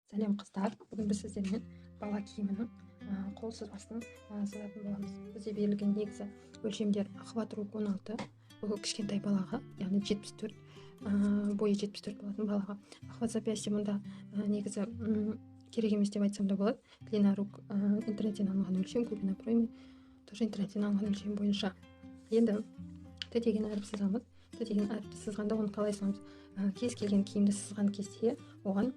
Сәлем қыздар, бүгін біз сіздермен бала киімінің қол сызбасын сызатын боламыз. Бізде берілген негізі өлшемдер охват рук 16, бұл кішкентай балаға, яғни 74, бойы 74 болатын балаға. Охват запястье мұнда негізі керек емес деп айтсам да болады. Длина рук интернеттен алынған өлшем, глубина проймы тоже интернеттен алынған өлшем бойынша. Енді Т деген әріп сызамыз. Т деген әріпті сызғанда оны қалай сызамыз? Кез келген киімді сызған кезде оған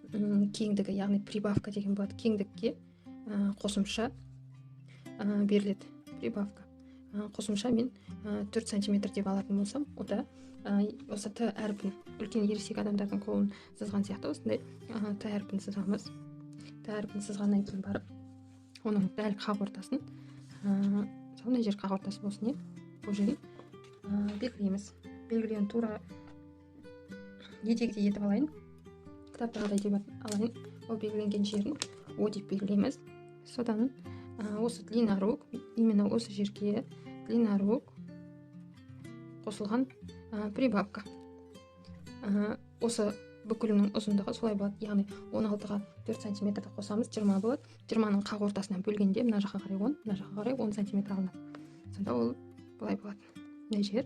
кеңдігі, яғни прибавка деген болады. Кеңдікке қосымша беріледі. Прибавка. Қосымша мен 4 сантиметр деп алатын болсам, ода осы Т әріпін, үлкен ересек адамдардың қолын сызған сияқты осындай Т әріпін сызамыз. Т әріпін сызғаннан кейін барып, оның дәл қақ ортасын, мына жер қақ ортасы болсын, бұл жерін белгілейміз. Белгілеуін тура етегідей етіп алайын. Кітаптағыдай деп алайын. Ол белгіленген жерін О деп белгілейміз. Содан осы длина рук, именно осы жерге длина рук қосылған прибавка. Осы бүкілінің ұзындығы солай болады. Яғни 16-ға 4 сантиметрді қосамыз, 20 болады. 20-ның қақ ортасынан бөлгенде мына жаққа қарай 10, мына жаққа қарай 10 сантиметр алынады. Сонда ол былай болады. Мына жер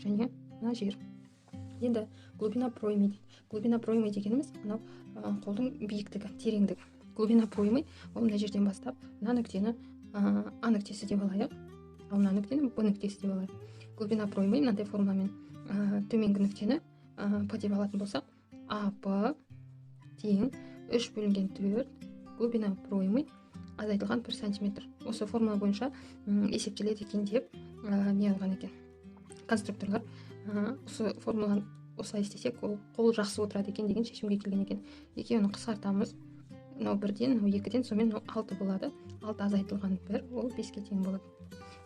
және мына жер. Енді глубина проймы дейді. Глубина проймы дегеніміз анау қолдың биіктігі, тереңдігі. Глубина проймы ол мына жерден бастап мына нүктені А нүктесі деп алайық, ал мына нүктені Б нүктесі деп алайық. Глубина проймы мынандай формуламен төменгі нүктені П деп алатын болсақ, АП тең 3 бөлінген 4 глубина проймы азайтылған 1 сантиметр. Осы формула бойынша есептеледі екен деп не алған екен. Конструкторлар осы формуланы осылай істесек, қол жақсы отырады екен деген шешімге келген екен. Екеуін қысқартамыз. Мынау 1-ден, мынау 2-ден, сонымен 6 болады. 6 азайтылған 1, ол 5-ке тең болады.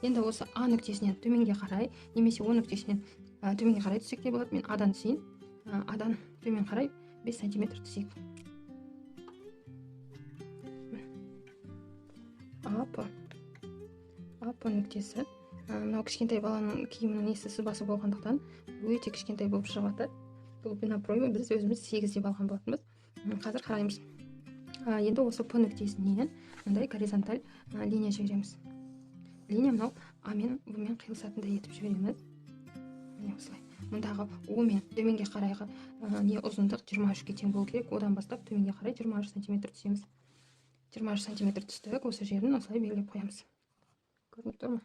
Енді осы А нүктесінен төменге қарай, немесе О нүктесінен төменге қарай түсек те болады. Мен Адан түсейін. Адан төмен қарай 5 сантиметр түсейік. АП нүктесі. Мынау кішкентай баланың киімінің несі сызбасы болғандықтан өте кішкентай болып шығады. Глубина проймы біз өзіміз 8 деп алған болатынбыз. Қазір қараймыз. Енді осы П нүктесінен мындай горизонталь линия жібереміз. Линия мынау А мен Б мен қиылысатындай етіп жібереміз. Міне осылай. Мұндағы О мен төменге қарайғы не ұзындық 23-ке тең болу керек. Одан бастап төменге қарай 23 сантиметр түсеміз. 23 сантиметр түстік, осы жерін осылай белгілеп қоямыз. Көрініп тұр ма?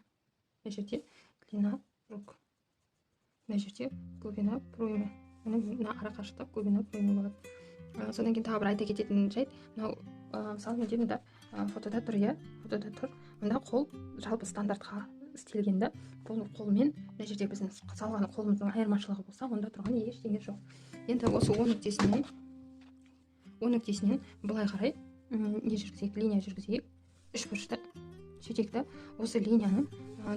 Мына жерде длина рук. Мына жерде глубина проймы. Мына ара қашықтық глубина проймы болады. Содан кейін тағы бір айта кететін жайт, мынау мысалы менде мында фотода тұр, фотода тұр. Мында қол жалпы стандартқа істелгенде, бұл қолмен мына жерде біздің салған қолымыздың айырмашылығы болса, онда тұрған ештеңе жоқ. Енді осы О нүктесінен былай қарай не жүргізейік, линия жүргізейік. 3 бұрышты сөйтекті осы линияның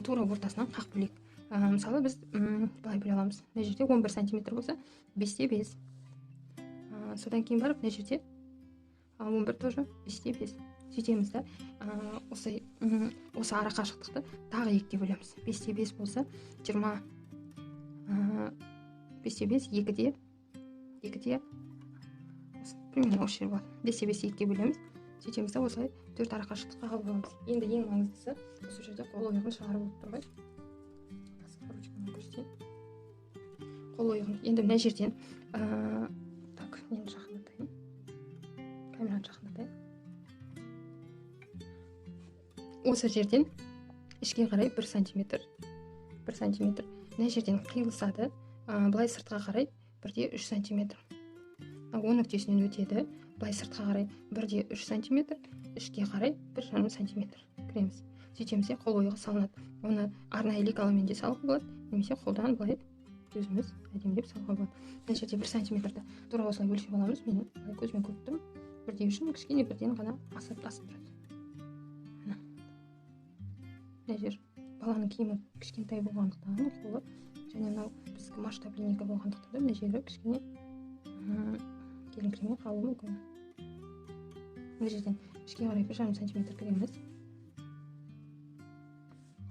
тура ортасынан қақ бөлейік. Мысалы біз былай бөле аламыз. Мына жерде 11 сантиметр болса, 5-те 5. Содан кейін барып, мына жерде 11 тоже 5-те 5. Сөйтеміз да, осы ара қашықтықты тағы 2-ге бөлеміз. 5-те 5 болса, 20, 5-те 5, 2-де, примерно осы жер болады. 5-те 5 2-ге бөлеміз. Сөйтеміз да, осылай 4 ара қашықтыққа қалып аламыз. Енді ең маңыздысы, осы жерде қол ойығын шығарып болып тұр ғой. Қол ойығын. Енді мына жерден, енді жақындатайын. Камераны жақындатайын. Осы жерден ішке қарай 1 сантиметр. Мына жерден қиылысады. Былай сыртқа қарай 1-де 3 сантиметр. О нүктесінен өтеді. Былай сыртқа қарай 1-де 3 сантиметр, ішке қарай 1,5 сантиметр кіреміз. Сөйтеміз, қол ойығы салынады. Оны арнайы лекалымен де салуға болады, немесе қолдан былай өзіміз әдемілеп салуға болады. Мына жерде 1 сантиметрді тура осылай өлшеп аламыз. Мен көзбен көріп тұрмын. 1-де 3-ін кішкене 1-ден ғана асып тұрады. Мына жер баланың киімі кішкентай болғандықтан қолы, және мынау біздің масштаб линейка болғандықтан да мына жері кішкене келіңкіремей қалуы мүмкін. Мына жерден ішке қарай 1,5 сантиметр кіреміз.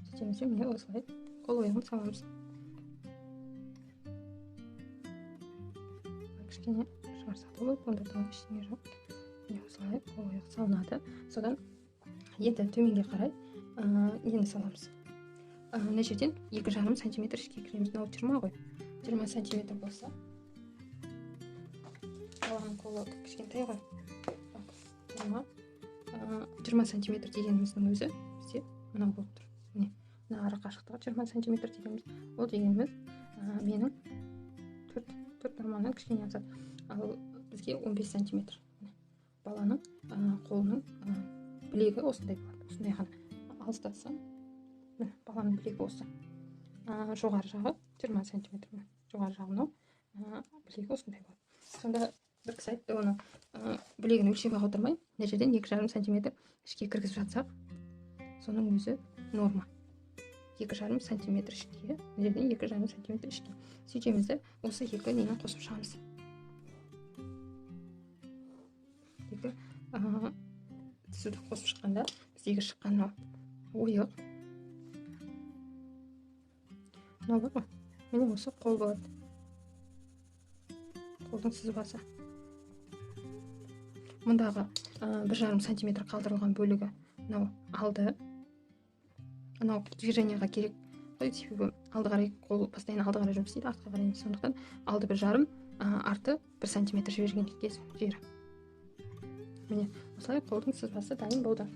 Сөйтеміз, міне осылай қол ойығын саламыз. Кішкене шығарсақ та болады, онда тағы ештеңе жоқ. міне осылай қол аяқ салынады. Содан енді төменге қарай енді саламыз. Мына жерден 2,5 сантиметр ішке кіреміз. Мынау 20 ғой, 20 сантиметр болса, баланың қолы кішкентай ғой, 20 сантиметр дегеніміздің өзі бізде мынау болып тұр. Міне мына ара қашықтығы 20 сантиметр дегеніміз, ол дегеніміз менің 4 нормадан кішкене асады. Ал бізге 15 сантиметр. Баланың қолының білегі осындай болады. Осындай ғана алыстатсам, баланың білегі осы. Жоғары жағы 20 сантиметр. Жоғары жағы мынау, білегі осындай болады. Сонда бір кісі айтты, оны білегін өлшеп отырмай, мына жерден 2,5 сантиметр ішке кіргізіп жатсақ, соның өзі норма. 2,5 сантиметр ішке, мына жерден 2,5 сантиметр ішке. Сөйтеміз де осы екі нені қосып шығамыз. Екі түсуді қосып шыққанда біздегі шыққан ойық. Мынау бар ғой, міне осы қол болады. Қолдың сызбасы. Мұндағы 1,5 сантиметр қалдырылған бөлігі мынау алды. Мынау движенияға керек. Себебі алды қарай қол постоянно алды қарай жұмыс істейді, артқа қарай емес. Сондықтан алды 1,5, арты 1 сантиметр жіберген жері. Міне осылай қолдың сызбасы дайын болды.